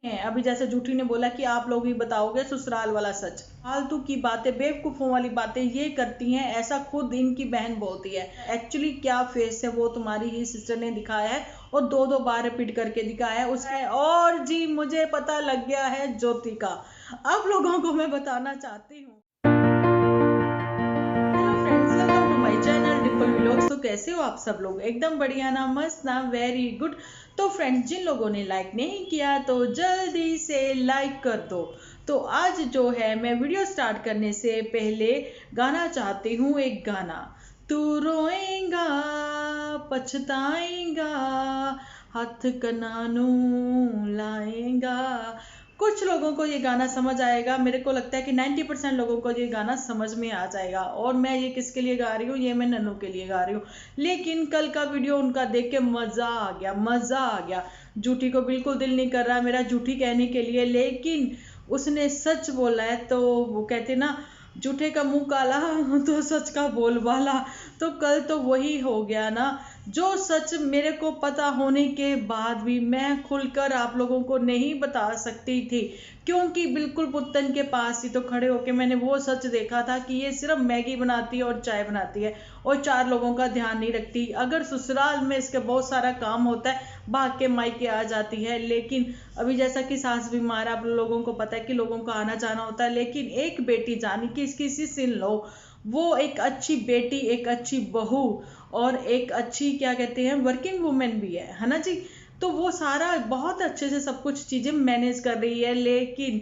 हैं। अभी जैसे जूठी ने बोला कि आप लोग ही बताओगे ससुराल वाला सच। फालतू की बातें, बेवकूफों वाली बातें ये करती हैं, ऐसा खुद इनकी बहन बोलती है। एक्चुअली क्या फेस है वो तुम्हारी ही सिस्टर ने दिखाया है और दो दो बार रिपीट करके दिखाया है उसका। और जी मुझे पता लग गया है ज्योति का। आप लोगों को मैं बताना चाहती हूँ। Hello friends, welcome to my channel Dimple vlogs. तो कैसे हो आप सब लोग? एकदम बढ़िया ना, मस्त ना, वेरी गुड। तो फ्रेंड्स, जिन लोगों ने लाइक नहीं किया तो जल्दी से लाइक कर दो। तो आज जो है मैं वीडियो स्टार्ट करने से पहले गाना चाहती हूँ एक गाना। तू रोएगा पछताएगा, हाथ कनानू लाएगा। कुछ लोगों को ये गाना समझ आएगा, मेरे को लगता है कि 90% लोगों को ये गाना समझ में आ जाएगा। और मैं ये किसके लिए गा रही हूँ? ये मैं नन्नू के लिए गा रही हूँ। लेकिन कल का वीडियो उनका देख के मजा आ गया, मजा आ गया। जूठी को बिल्कुल दिल नहीं कर रहा मेरा जूठी कहने के लिए, लेकिन उसने सच बोला है। तो वो कहते ना, जूठे का मुंह काला तो सच का बोलबाला। तो कल तो वही हो गया ना, जो सच मेरे को पता होने के बाद भी मैं खुलकर आप लोगों को नहीं बता सकती थी, क्योंकि बिल्कुल पुत्तन के पास ही तो खड़े होके मैंने वो सच देखा था कि ये सिर्फ मैगी बनाती है और चाय बनाती है और 4 लोगों का ध्यान नहीं रखती। अगर ससुराल में इसके बहुत सारा काम होता है, भाग के मायके आ जाती है। लेकिन अभी जैसा कि सास बीमार है, आप लोगों को पता है कि लोगों को आना जाना होता है। लेकिन एक बेटी जानी कि इसकी सिन लो, वो एक अच्छी बेटी, एक अच्छी बहू और एक अच्छी क्या कहते हैं वर्किंग वुमेन भी है ना जी। तो वो सारा बहुत अच्छे से सब कुछ चीजें मैनेज कर रही है। लेकिन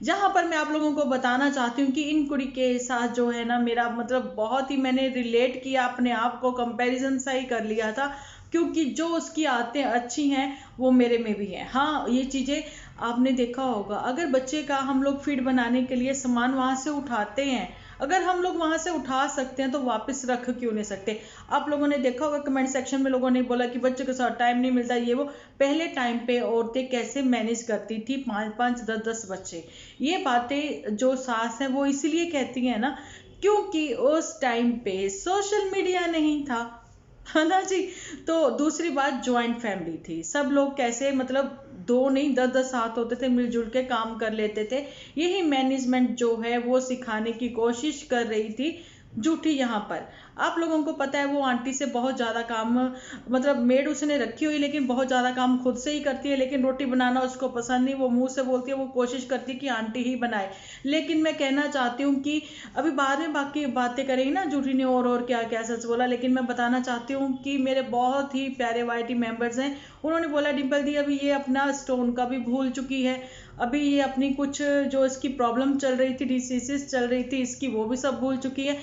जहां पर मैं आप लोगों को बताना चाहती हूँ कि इन कुड़ी के साथ जो है ना, मेरा मतलब बहुत ही मैंने रिलेट किया, अपने आप को कंपैरिजन सा ही कर लिया था। क्योंकि जो उसकी आदतें अच्छी हैं वो मेरे में भी हैं। हाँ, ये चीजें आपने देखा होगा, अगर बच्चे का हम लोग फीड बनाने के लिए सामान वहां से उठाते हैं, अगर हम लोग वहां से उठा सकते हैं तो वापस रख क्यों नहीं सकते? आप लोगों ने देखा होगा कमेंट सेक्शन में लोगों ने बोला कि बच्चों के साथ टाइम नहीं मिलता, ये वो। पहले टाइम पे औरतें कैसे मैनेज करती थी 5-5 10-10 बच्चे। ये बातें जो सास है वो इसलिए कहती है ना, क्योंकि उस टाइम पे सोशल मीडिया नहीं था, है ना जी। तो दूसरी बात, ज्वाइंट फैमिली थी, सब लोग कैसे मतलब 2 नहीं 10-10 हाथ होते थे, मिलजुल के काम कर लेते थे। यही मैनेजमेंट जो है वो सिखाने की कोशिश कर रही थी जूठी यहाँ पर। आप लोगों को पता है वो आंटी से बहुत ज्यादा काम, मतलब मेड उसने रखी हुई लेकिन बहुत ज्यादा काम खुद से ही करती है। लेकिन रोटी बनाना उसको पसंद नहीं, वो मुंह से बोलती है, वो कोशिश करती है कि आंटी ही बनाए। लेकिन मैं कहना चाहती हूँ कि अभी बाद में बाकी बातें करेंगे ना जूठी ने और क्या क्या सच बोला। लेकिन मैं बताना चाहती हूँ कि मेरे बहुत ही प्यारे वाईटी मेंबर्स हैं, उन्होंने बोला डिम्पल दी अभी ये अपना स्टोन का भी भूल चुकी है, अभी ये अपनी कुछ जो इसकी प्रॉब्लम चल रही थी, डिसीजेस चल रही थी इसकी, वो भी सब भूल चुकी है।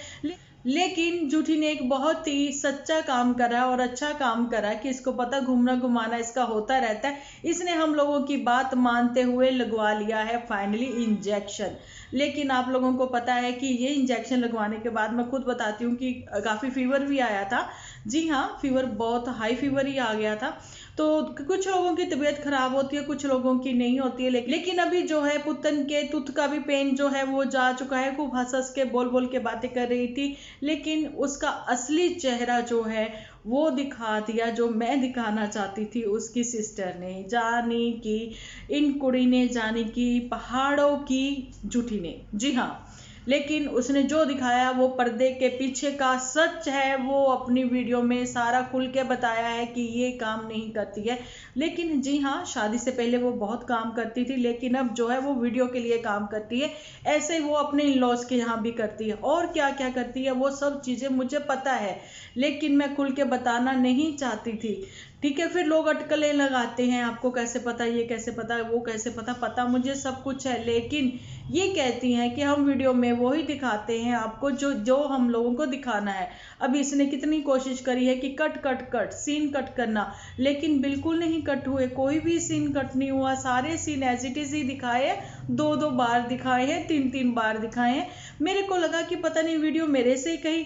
लेकिन जूठी ने एक बहुत ही सच्चा काम करा और अच्छा काम करा कि इसको पता घूमना घुमाना इसका होता रहता है। इसने हम लोगों की बात मानते हुए लगवा लिया है फाइनली इंजेक्शन। लेकिन आप लोगों को पता है कि ये इंजेक्शन लगवाने के बाद मैं खुद बताती हूँ कि काफी फीवर भी आया था। जी हाँ, फीवर बहुत हाई फीवर ही आ गया था। तो कुछ लोगों की तबीयत खराब होती है, कुछ लोगों की नहीं होती है। लेकिन अभी जो है पुतन के तुथ का भी पेन जो है वो जा चुका है। खूब हंस हंस के बोल बोल के बातें कर रही थी, लेकिन उसका असली चेहरा जो है वो दिखा दिया, जो मैं दिखाना चाहती थी उसकी सिस्टर ने, जानी कि इन कुड़ी ने, जानी कि पहाड़ों की जूठी ने। जी हाँ, लेकिन उसने जो दिखाया वो पर्दे के पीछे का सच है। वो अपनी वीडियो में सारा खुल के बताया है कि ये काम नहीं करती है। लेकिन जी हाँ, शादी से पहले वो बहुत काम करती थी, लेकिन अब जो है वो वीडियो के लिए काम करती है। ऐसे ही वो अपने इन लॉज के यहाँ भी करती है और क्या क्या करती है, वो सब चीजें मुझे पता है, लेकिन मैं खुल के बताना नहीं चाहती थी। ठीक है, फिर लोग अटकलें लगाते हैं, आपको कैसे पता, ये कैसे पता, वो कैसे पता। पता मुझे सब कुछ है, लेकिन ये कहती हैं कि हम वीडियो में वो ही दिखाते हैं आपको जो जो हम लोगों को दिखाना है। अब इसने कितनी कोशिश करी है कि cut cut cut scene cut करना, लेकिन बिल्कुल नहीं कट हुए, कोई भी सीन कट नहीं हुआ। सारे सीन एज इट इज ही दिखाए हैं, 2-2 बार दिखाए हैं, 3-3 बार दिखाए हैं। मेरे को लगा कि पता नहीं वीडियो मेरे से ही कहीं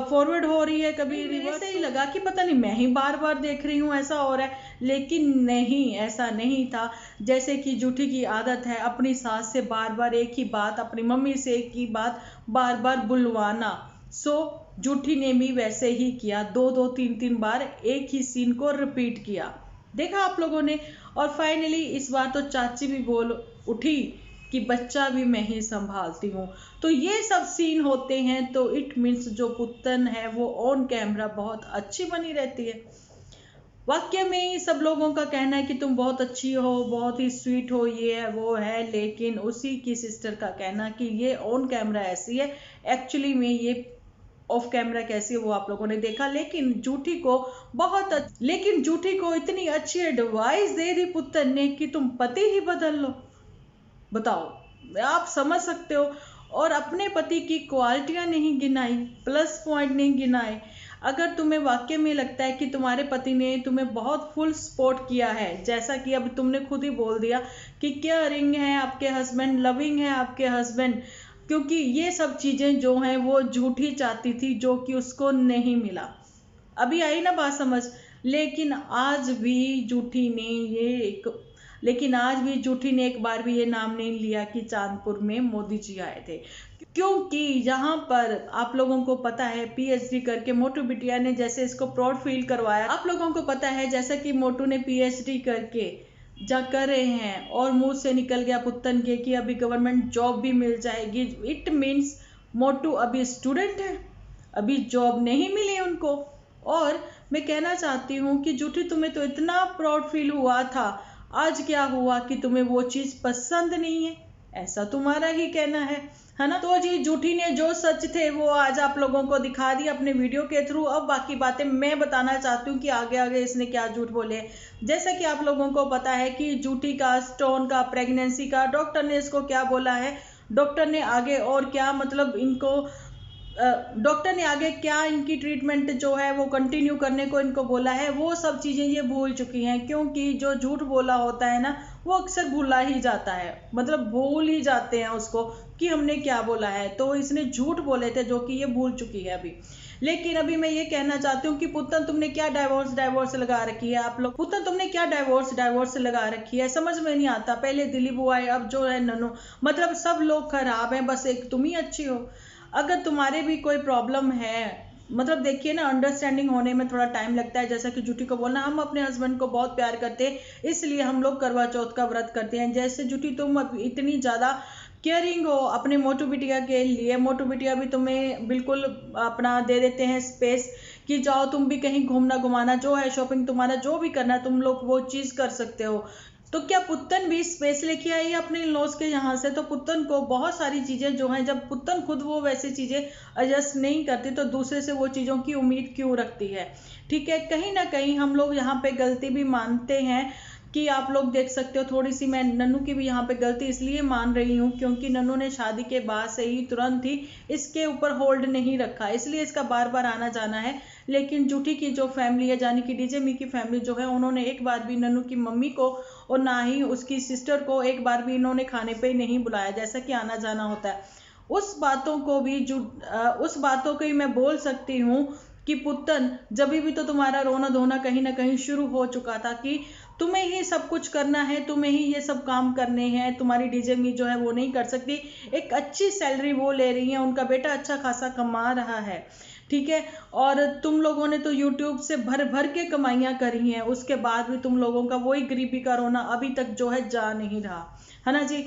फॉरवर्ड हो रही है, कभी रिवर्स से ही लगा कि पता नहीं मैं ही बार बार देख रही हूँ, ऐसा हो रहा है। लेकिन नहीं, ऐसा नहीं था। जैसे कि जूठी की आदत है अपनी सास से बार बार एक ही बात, अपनी मम्मी से एक ही बात बार बार बुलवाना। सो जूठी ने भी वैसे ही किया, 2-2 3-3 बार एक ही सीन को रिपीट किया। देखा आप लोगों ने। और फाइनली इस बार तो चाची भी बोल उठी कि बच्चा भी मैं ही संभालती हूँ। तो ये सब सीन होते हैं, तो इट मीन्स जो पुतन है वो ऑन कैमरा बहुत अच्छी बनी रहती है। वाक्य में ही सब लोगों का कहना है कि तुम बहुत अच्छी हो, बहुत ही स्वीट हो, ये है वो है, लेकिन उसी की सिस्टर का कहना कि ये ऑन कैमरा ऐसी है, एक्चुअली में ये ऑफ कैमरा कैसी है वो आप लोगों ने देखा। लेकिन जूठी को इतनी अच्छी एडवाइस दे दी पुतन ने कि तुम पति ही बदल लो। बताओ, आप समझ सकते हो। और अपने पति की क्वालिटियां नहीं गिनाई, प्लस पॉइंट नहीं गिनाए। अगर तुम्हें वाकई में लगता है कि तुम्हारे पति ने तुम्हें बहुत फुल सपोर्ट किया है, जैसा कि अब तुमने खुद ही बोल दिया कि केयरिंग है आपके हस्बैंड, लविंग है आपके हस्बैंड, क्योंकि ये सब चीजें जो हैं वो झूठी चाहती थी, जो कि उसको नहीं मिला। अभी आई ना बात समझ। लेकिन आज भी जूठी ने एक बार भी ये नाम नहीं लिया कि चांदपुर में मोदी जी आए थे, क्योंकि यहाँ पर आप लोगों को पता है पीएचडी करके मोटू बिटिया ने जैसे इसको प्राउड फील करवाया। आप लोगों को पता है जैसा कि मोटू ने पीएचडी करके जा कर रहे हैं और मुंह से निकल गया पुत्तन के कि अभी गवर्नमेंट जॉब भी मिल जाएगी। इट मीन्स मोटू अभी स्टूडेंट है, अभी जॉब नहीं मिली उनको। और मैं कहना चाहती हूँ कि जूठी तुम्हें तो इतना प्राउड फील हुआ था, आज क्या हुआ कि तुम्हें वो चीज पसंद नहीं है, ऐसा तुम्हारा ही कहना है ना। तो जी जूठी ने जो सच थे वो आज आप लोगों को दिखा दिया अपने वीडियो के थ्रू। अब बाकी बातें मैं बताना चाहती हूँ कि आगे आगे इसने क्या झूठ बोले। जैसा कि आप लोगों को पता है कि जूठी का, स्टोन का, प्रेगनेंसी का डॉक्टर ने इसको क्या बोला है, डॉक्टर ने आगे और क्या मतलब इनको डॉक्टर ने आगे क्या इनकी ट्रीटमेंट जो है वो कंटिन्यू करने को इनको बोला है, वो सब चीज़ें ये भूल चुकी हैं। क्योंकि जो झूठ बोला होता है ना वो अक्सर भूला ही जाता है, मतलब भूल ही जाते हैं उसको कि हमने क्या बोला है। तो इसने झूठ बोले थे जो कि ये भूल चुकी है अभी। लेकिन अभी मैं ये कहना चाहती हूँ कि पुत्तन तुमने क्या डाइवोर्स लगा रखी है। आप लोग पुत्तन तुमने क्या डाइवोर्स लगा रखी है, समझ में नहीं आता। पहले दिलीप बुआ है, अब जो है ननू, मतलब सब लोग खराब हैं, बस एक तुम ही अच्छी हो। अगर तुम्हारे भी कोई प्रॉब्लम है, मतलब देखिए ना, अंडरस्टैंडिंग होने में थोड़ा टाइम लगता है। जैसा कि जूठी को बोलना, हम अपने हस्बैंड को बहुत प्यार करते हैं इसलिए हम लोग करवा चौथ का व्रत करते हैं। जैसे जूठी तुम इतनी ज़्यादा केयरिंग हो अपने मोटू बिटिया के लिए, मोटू बिटिया भी तुम्हें बिल्कुल अपना दे देते हैं स्पेस कि जाओ तुम भी कहीं घूमना घुमाना, जो है शॉपिंग तुम्हारा जो भी करना तुम लोग वो चीज़ कर सकते हो। तो क्या पुत्तन भी स्पेस लेके आई है अपने लॉस के यहाँ से? तो पुत्तन को बहुत सारी चीजें जो हैं, जब पुत्तन खुद वो वैसी चीजें एडजस्ट नहीं करती तो दूसरे से वो चीजों की उम्मीद क्यों रखती है? ठीक है, कहीं ना कहीं हम लोग यहाँ पे गलती भी मानते हैं कि आप लोग देख सकते हो। थोड़ी सी मैं नन्नू की भी यहाँ पे गलती इसलिए मान रही हूँ क्योंकि नन्नू ने शादी के बाद से ही तुरंत ही इसके ऊपर होल्ड नहीं रखा, इसलिए इसका बार बार आना जाना है। लेकिन जूठी की जो फैमिली है, यानी कि डीजे मी की फैमिली जो है, उन्होंने एक बार भी नन्नू की मम्मी को और ना ही उसकी सिस्टर को एक बार भी इन्होंने खाने पे नहीं बुलाया, जैसा कि आना जाना होता है। उस बातों को ही मैं बोल सकती हूँ कि पुत्तन जब भी तो तुम्हारा रोना धोना कहीं ना कहीं शुरू हो चुका था कि तुम्हें ही सब कुछ करना है, तुम्हें ही ये सब काम करने हैं। तुम्हारी डीजे मी जो है वो नहीं कर सकती, एक अच्छी सैलरी वो ले रही है, उनका बेटा अच्छा खासा कमा रहा है, ठीक है। और तुम लोगों ने तो यूट्यूब से भर भर के कमाइयां करी हैं, उसके बाद भी तुम लोगों का वही गरीबी का रोना अभी तक जो है जा नहीं रहा, है ना जी।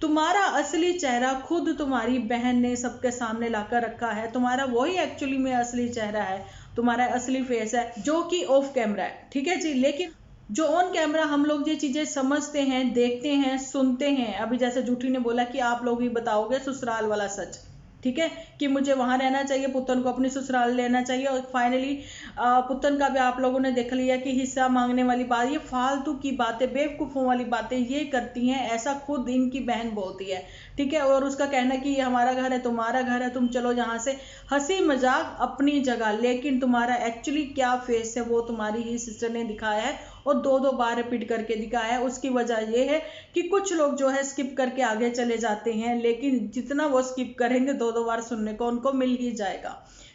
तुम्हारा असली चेहरा खुद तुम्हारी बहन ने सबके सामने लाकर रखा है। तुम्हारा वही एक्चुअली में असली चेहरा है, तुम्हारा असली फेस है, जो कि ऑफ कैमरा है, ठीक है जी। लेकिन जो ऑन कैमरा हम लोग ये चीजें समझते हैं, देखते हैं, सुनते हैं। अभी जैसे जूठी ने बोला कि आप लोग ही बताओगे ससुराल वाला सच, ठीक है, कि मुझे वहां रहना चाहिए, पुत्तन को अपनी ससुराल लेना चाहिए। और फाइनली पुत्तन का भी आप लोगों ने देख लिया कि हिस्सा मांगने वाली बात, ये फालतू की बातें, बेवकूफ़ों वाली बातें ये करती हैं, ऐसा खुद इनकी बहन बोलती है, ठीक है। और उसका कहना कि ये हमारा घर है, तुम्हारा घर है, तुम चलो यहाँ से। हंसी मजाक अपनी जगह, लेकिन तुम्हारा एक्चुअली क्या फेस है वो तुम्हारी ही सिस्टर ने दिखाया है और दो दो बार रिपीट करके दिखाया है। उसकी वजह यह है कि कुछ लोग जो है स्किप करके आगे चले जाते हैं, लेकिन जितना वो स्किप करेंगे दो दो बार सुनने को उनको मिल ही जाएगा,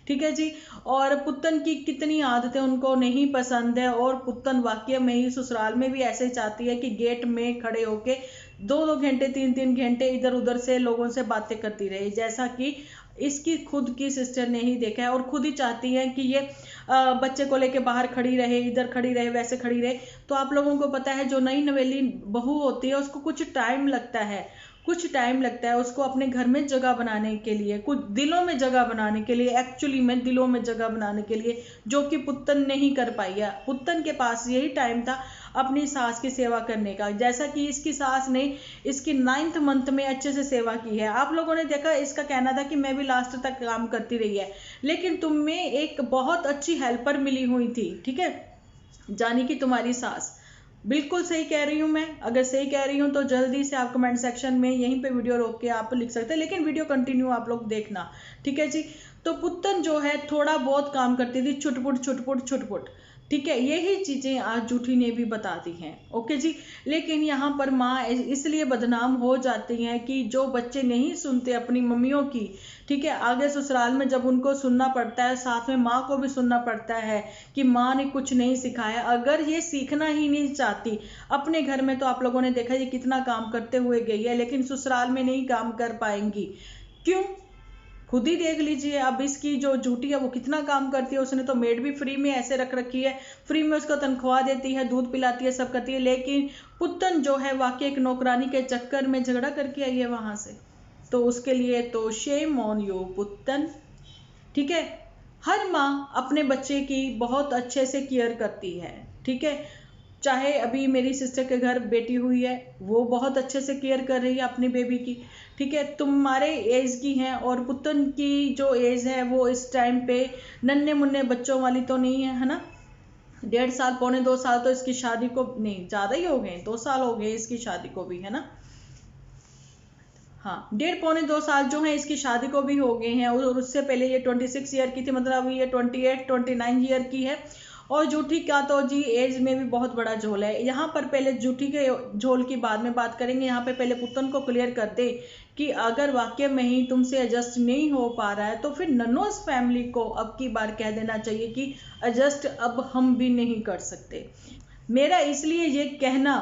ठीक है जी। और पुत्तन की कितनी आदतें उनको नहीं पसंद है, और पुत्तन वाकई में ही ससुराल में भी ऐसे चाहती है कि गेट में खड़े होके 2-2 घंटे 3-3 घंटे इधर उधर से लोगों से बातें करती रही, जैसा कि इसकी खुद की सिस्टर ने ही देखा है। और खुद ही चाहती है कि ये बच्चे को लेके बाहर खड़ी रहे, इधर खड़ी रहे, वैसे खड़ी रहे। तो आप लोगों को पता है जो नई नवेली बहू होती है उसको कुछ टाइम लगता है उसको अपने घर में जगह बनाने के लिए, कुछ दिलों में जगह बनाने के लिए, एक्चुअली में दिलों में जगह बनाने के लिए, जो कि पुत्तन नहीं कर पाई है। पुत्तन के पास यही टाइम था अपनी सास की सेवा करने का, जैसा कि इसकी सास ने इसकी 9th मंथ में अच्छे से सेवा की है। आप लोगों ने देखा, इसका कहना था कि मैं भी लास्ट तक काम करती रही है, लेकिन तुम में एक बहुत अच्छी हेल्पर मिली हुई थी, ठीक है, जानी कि तुम्हारी सास। बिल्कुल सही कह रही हूँ मैं, अगर सही कह रही हूँ तो जल्दी से आप कमेंट सेक्शन में यहीं पे वीडियो रोक के आप लिख सकते हैं, लेकिन वीडियो कंटिन्यू आप लोग देखना, ठीक है जी। तो पुत्तन जो है थोड़ा बहुत काम करती थी, छुटपुट, ठीक है, यही चीजें आज जूठी ने भी बता दी हैं, ओके जी। लेकिन यहाँ पर माँ इसलिए बदनाम हो जाती हैं कि जो बच्चे नहीं सुनते अपनी मम्मियों की, ठीक है, आगे ससुराल में जब उनको सुनना पड़ता है, साथ में माँ को भी सुनना पड़ता है कि माँ ने कुछ नहीं सिखाया। अगर ये सीखना ही नहीं चाहती अपने घर में, तो आप लोगों ने देखा ये कितना काम करते हुए गई है, लेकिन ससुराल में नहीं काम कर पाएंगी। क्यों? खुद ही देख लीजिए। अब इसकी जो जूठी है वो कितना काम करती है, उसने तो मेड भी फ्री में ऐसे रख रखी है, फ्री में उसको तनख्वाह देती है, दूध पिलाती है, सब करती है, लेकिन पुत्तन जो है वाकई एक नौकरानी के चक्कर में झगड़ा करके आई है वहां से। तो उसके लिए तो शेम ऑन यू पुत्तन, ठीक है। हर माँ अपने बच्चे की बहुत अच्छे से केयर करती है, ठीक है, चाहे अभी मेरी सिस्टर के घर बेटी हुई है, वो बहुत अच्छे से केयर कर रही है अपनी बेबी की, ठीक है। तुम्हारे एज की हैं और पुत्तन की जो एज है वो इस टाइम पे नन्हे मुन्ने बच्चों वाली तो नहीं है ना। 1.5 साल, 1.25 साल तो इसकी शादी को, नहीं ज्यादा ही हो गए, 2 साल हो गए इसकी शादी को भी, है ना। हाँ, 1.5-2 साल जो है इसकी शादी को भी हो गए हैं, और उससे पहले ये 26 ईयर की थी, मतलब ये 28-29 ईयर की है। और जूठी का तो जी एज में भी बहुत बड़ा झोल है। यहाँ पर पहले जूठी के झोल की बाद में बात करेंगे, यहाँ पे पहले पुत्तन को क्लियर कर दे कि अगर वाकई में ही तुमसे एडजस्ट नहीं हो पा रहा है तो फिर नन्नोस फैमिली को अब की बार कह देना चाहिए कि एडजस्ट अब हम भी नहीं कर सकते। मेरा इसलिए ये कहना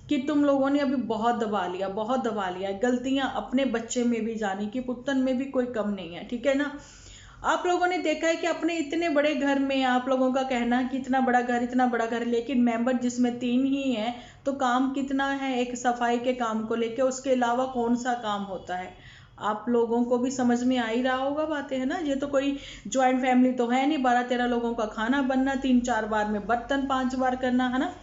कि तुम लोगों ने अभी बहुत दबा लिया, गलतियां अपने बच्चे में भी जानी कि पुत्तन में भी कोई कम नहीं है, ठीक है ना। आप लोगों ने देखा है कि अपने इतने बड़े घर में, आप लोगों का कहना है कि इतना बड़ा घर, लेकिन मेंबर जिसमें 3 ही हैं, तो काम कितना है एक सफाई के काम को लेके, उसके अलावा कौन सा काम होता है। आप लोगों को भी समझ में आ ही रहा होगा बातें, है ना। ये तो कोई ज्वाइंट फैमिली तो है नहीं, 12-13 लोगों का खाना बनना, 3-4 बार में बर्तन 5 बार करना, है ना।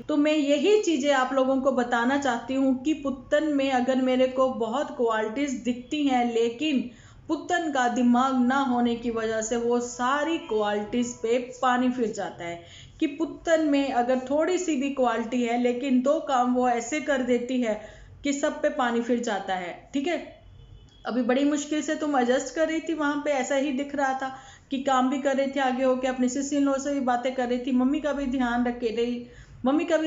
तो मैं यही चीजें आप लोगों को बताना चाहती हूँ कि पुत्तन में अगर मेरे को बहुत क्वालिटीज दिखती हैं, लेकिन पुत्तन का दिमाग ना होने की वजह से वो सारी क्वालिटीज पे पानी फिर जाता है। कि पुत्तन में अगर थोड़ी सी भी क्वालिटी है, लेकिन 2 काम वो ऐसे कर देती है कि सब पे पानी फिर जाता है, ठीक है। अभी बड़ी मुश्किल से तुम एडजस्ट कर रही थी वहां पे, ऐसा ही दिख रहा था कि काम भी कर रही थी, आगे होके अपनी सिस्टर से भी बातें कर रही थी, मम्मी का भी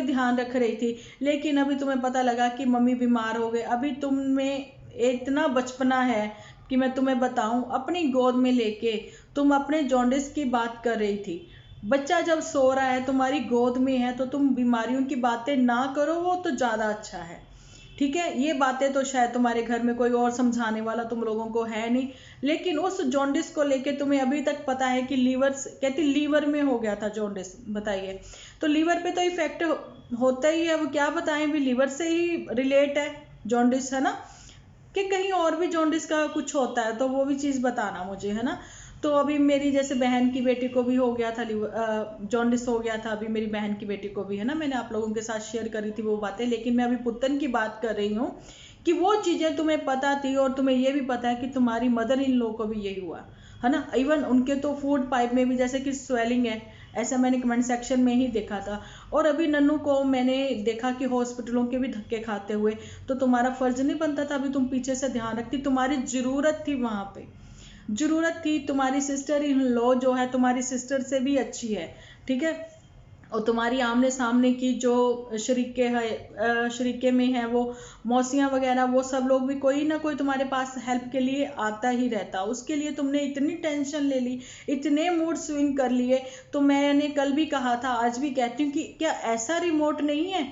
ध्यान रख रही थी। लेकिन अभी तुम्हें पता लगा कि मम्मी बीमार हो गए। अभी तुम में इतना बचपना है कि मैं तुम्हें बताऊं, अपनी गोद में लेके तुम अपने जॉन्डिस की बात कर रही थी। बच्चा जब सो रहा है, तुम्हारी गोद में है, तो तुम बीमारियों की बातें ना करो, वो तो ज्यादा अच्छा है, ठीक है। ये बातें तो शायद तुम्हारे घर में कोई और समझाने वाला तुम लोगों को है नहीं, लेकिन उस जॉन्डिस को लेके तुम्हें अभी तक पता है कि लीवर में हो गया था जॉन्डिस, बताइए। तो लीवर पे तो इफेक्ट होता ही है, वो क्या बताएं, भी लीवर से ही रिलेट है जॉन्डिस, है ना, कि कहीं और भी जॉन्डिस का कुछ होता है तो वो भी चीज बताना मुझे, है ना। तो अभी मेरी जैसे बहन की बेटी को भी हो गया था जॉन्डिस हो गया था, अभी मेरी बहन की बेटी को भी, है ना। मैंने आप लोगों के साथ शेयर करी थी वो बातें, लेकिन मैं अभी पुत्तन की बात कर रही हूँ कि वो चीजें तुम्हें पता थी, और तुम्हें ये भी पता है कि तुम्हारी मदर इन लॉ को भी यही हुआ, है ना। इवन उनके तो फूड पाइप में भी जैसे कि स्वेलिंग है, ऐसा मैंने कमेंट सेक्शन में ही देखा था। और अभी नन्नू को मैंने देखा कि हॉस्पिटलों के भी धक्के खाते हुए, तो तुम्हारा फर्ज नहीं बनता था अभी तुम पीछे से ध्यान रखती, तुम्हारी जरूरत थी, वहां पे जरूरत थी। तुम्हारी सिस्टर इन लॉ जो है तुम्हारी सिस्टर से भी अच्छी है, ठीक है। और तुम्हारी आमने सामने की जो शरीके में है, वो मौसियां वगैरह, वो सब लोग भी कोई ना कोई तुम्हारे पास हेल्प के लिए आता ही रहता। उसके लिए तुमने इतनी टेंशन ले ली, इतने मूड स्विंग कर लिए। तो मैंने कल भी कहा था, आज भी कहती हूँ कि क्या ऐसा रिमोट नहीं है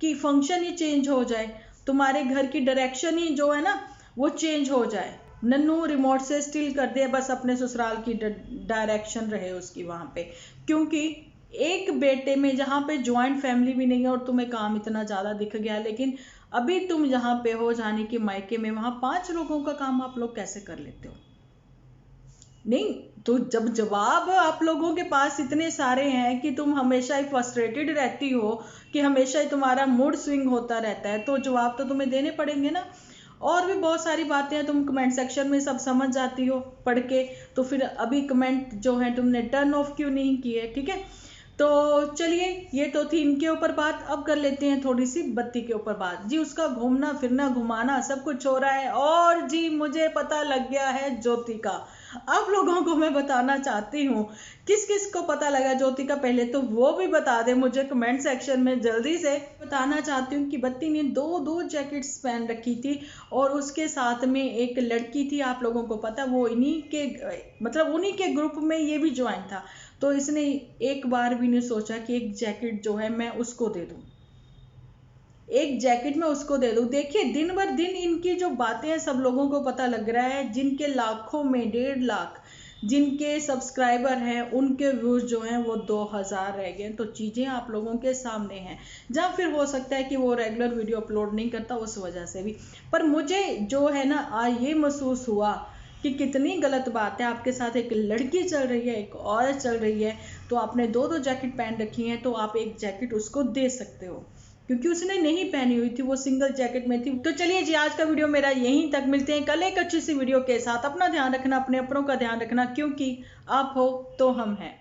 कि फंक्शन ही चेंज हो जाए, तुम्हारे घर की डायरेक्शन ही जो है ना वो चेंज हो जाए। नन्नू रिमोट से स्टिल कर दे, बस अपने ससुराल की डायरेक्शन रहे उसकी वहाँ पे। क्योंकि एक बेटे में जहाँ पे ज्वाइंट फैमिली भी नहीं है और तुम्हें काम इतना ज़्यादा दिख गया, लेकिन अभी तुम जहाँ पे हो जाने के मायके में, वहाँ 5 लोगों का काम आप लोग कैसे कर लेते हो? नहीं तो जब जवाब आप लोगों के पास इतने सारे हैं कि तुम हमेशा ही फ्रस्ट्रेटेड रहती हो, कि हमेशा ही तुम्हारा मूड स्विंग होता रहता है, तो जवाब तो तुम्हें देने पड़ेंगे ना। और भी बहुत सारी बातें हैं, तुम कमेंट सेक्शन में सब समझ जाती हो पढ़ के, तो फिर अभी कमेंट जो है तुमने टर्न ऑफ क्यों नहीं किए? ठीक है, तो चलिए, ये तो थी इनके ऊपर बात। अब कर लेते हैं थोड़ी सी बत्ती के ऊपर बात। जी उसका घूमना फिरना घुमाना सब कुछ हो रहा है, और जी मुझे पता लग गया है ज्योति का। आप लोगों को मैं बताना चाहती हूँ, किस किस को पता लगा ज्योति का, पहले तो वो भी बता दे मुझे कमेंट सेक्शन में जल्दी से। बताना चाहती हूँ कि बत्ती ने दो जैकेट्स पहन रखी थी, और उसके साथ में एक लड़की थी, आप लोगों को पता, वो इन्हीं के मतलब उन्हीं के ग्रुप में ये भी ज्वाइन था। तो इसने एक बार भी नहीं सोचा कि एक जैकेट जो है मैं उसको दे दूं, एक जैकेट में उसको दे दूं। देखिए दिन भर दिन इनकी जो बातें हैं सब लोगों को पता लग रहा है, जिनके लाखों में 1.5 लाख जिनके सब्सक्राइबर हैं, उनके व्यूज जो हैं वो 2000 रह गए। तो चीजें आप लोगों के सामने हैं, जहाँ फिर हो सकता है कि वो रेगुलर वीडियो अपलोड नहीं करता उस वजह से भी। पर मुझे जो है ना आज ये महसूस हुआ कि कितनी गलत बात है, आपके साथ एक लड़की चल रही है, एक औरत चल रही है, तो आपने दो जैकेट पहन रखी हैं, तो आप एक जैकेट उसको दे सकते हो, क्योंकि उसने नहीं पहनी हुई थी, वो सिंगल जैकेट में थी। तो चलिए जी, आज का वीडियो मेरा यहीं तक, मिलते हैं कल एक अच्छी सी वीडियो के साथ। अपना ध्यान रखना, अपने अपनों का ध्यान रखना, क्योंकि आप हो तो हम हैं।